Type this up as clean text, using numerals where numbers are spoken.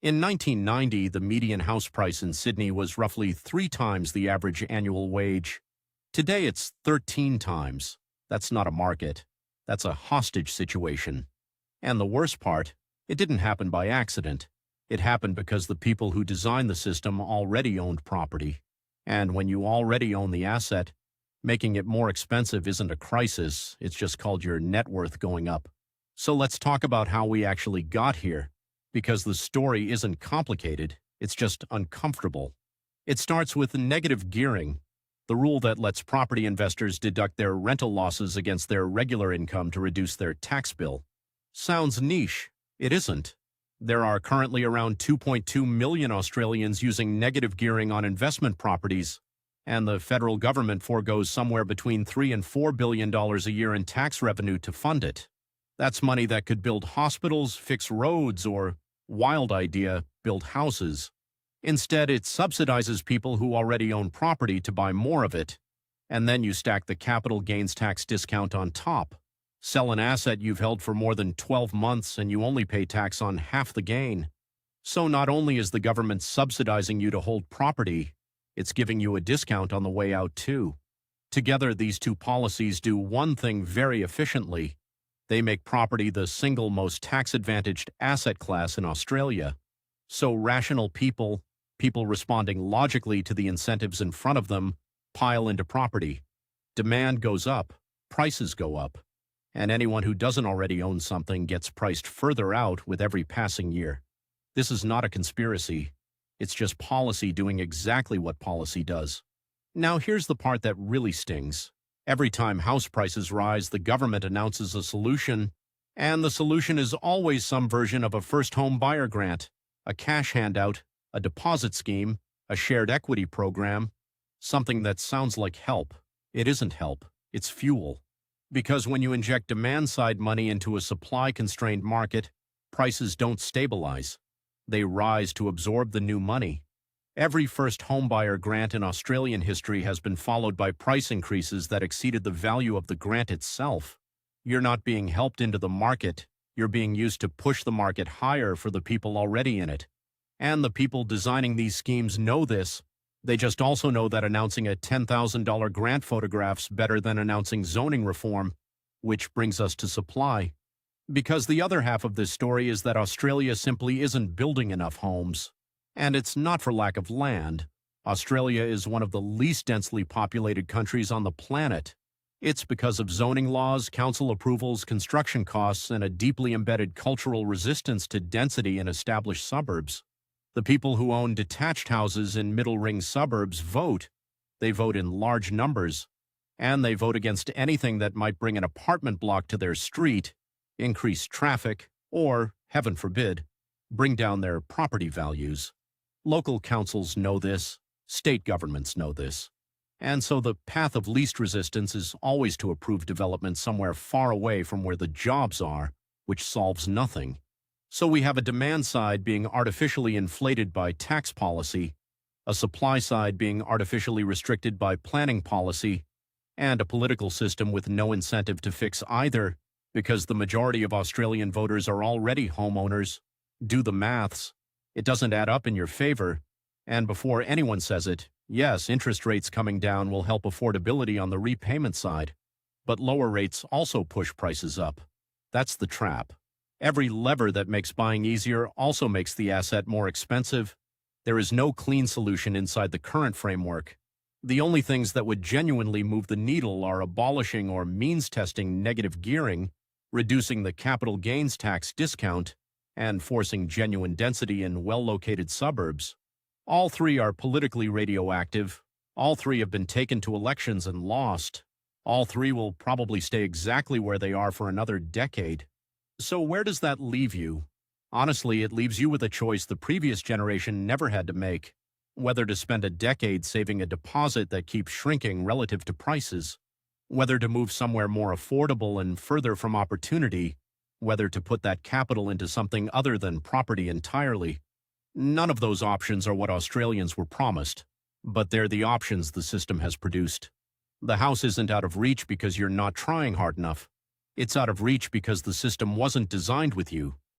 In 1990, the median house price in Sydney was roughly 3 times the average annual wage. Today it's 13 times. That's not a market. That's a hostage situation. And the worst part, it didn't happen by accident. It happened because the people who designed the system already owned property. And when you already own the asset, making it more expensive isn't a crisis, it's just called your net worth going up. So let's talk about how we actually got here, because the story isn't complicated, it's just uncomfortable. It starts with negative gearing, the rule that lets property investors deduct their rental losses against their regular income to reduce their tax bill. Sounds niche. It isn't. There are currently around 2.2 million Australians using negative gearing on investment properties, and the federal government forgoes somewhere between $3 and $4 billion a year in tax revenue to fund it. That's money that could build hospitals, fix roads, or, wild idea, build houses. Instead, it subsidizes people who already own property to buy more of it, and then you stack the capital gains tax discount on top. Sell an asset you've held for more than 12 months and you only pay tax on half the gain. So not only is the government subsidizing you to hold property, it's giving you a discount on the way out too. Together, these two policies do one thing very efficiently. They make property the single most tax-advantaged asset class in Australia. So rational people responding logically to the incentives in front of them, pile into property. Demand goes up, prices go up, and anyone who doesn't already own something gets priced further out with every passing year. This is not a conspiracy. It's just policy doing exactly what policy does. Now here's the part that really stings. Every time house prices rise, the government announces a solution, and the solution is always some version of a first home buyer grant, a cash handout, a deposit scheme, a shared equity program, something that sounds like help. It isn't help, it's fuel. Because when you inject demand-side money into a supply-constrained market, prices don't stabilize. They rise to absorb the new money. Every first homebuyer grant in Australian history has been followed by price increases that exceeded the value of the grant itself. You're not being helped into the market, you're being used to push the market higher for the people already in it. And the people designing these schemes know this. They just also know that announcing a $10,000 grant photographs better than announcing zoning reform, which brings us to supply. Because the other half of this story is that Australia simply isn't building enough homes. And it's not for lack of land. Australia is one of the least densely populated countries on the planet. It's because of zoning laws, council approvals, construction costs, and a deeply embedded cultural resistance to density in established suburbs. The people who own detached houses in middle-ring suburbs vote. They vote in large numbers. And they vote against anything that might bring an apartment block to their street, increase traffic, or, heaven forbid, bring down their property values. Local councils know this. State governments know this. And so the path of least resistance is always to approve development somewhere far away from where the jobs are, which solves nothing. So we have a demand side being artificially inflated by tax policy, a supply side being artificially restricted by planning policy, and a political system with no incentive to fix either, because the majority of Australian voters are already homeowners. Do the maths. It doesn't add up in your favor. And before anyone says it, yes, interest rates coming down will help affordability on the repayment side. But lower rates also push prices up. That's the trap. Every lever that makes buying easier also makes the asset more expensive. There is no clean solution inside the current framework. The only things that would genuinely move the needle are abolishing or means-testing negative gearing, reducing the capital gains tax discount, and forcing genuine density in well-located suburbs. All three are politically radioactive. All three have been taken to elections and lost. All three will probably stay exactly where they are for another decade. So where does that leave you? Honestly, it leaves you with a choice the previous generation never had to make. Whether to spend a decade saving a deposit that keeps shrinking relative to prices. Whether to move somewhere more affordable and further from opportunity. Whether to put that capital into something other than property entirely. None of those options are what Australians were promised, but they're the options the system has produced. The house isn't out of reach because you're not trying hard enough. It's out of reach because the system wasn't designed with you.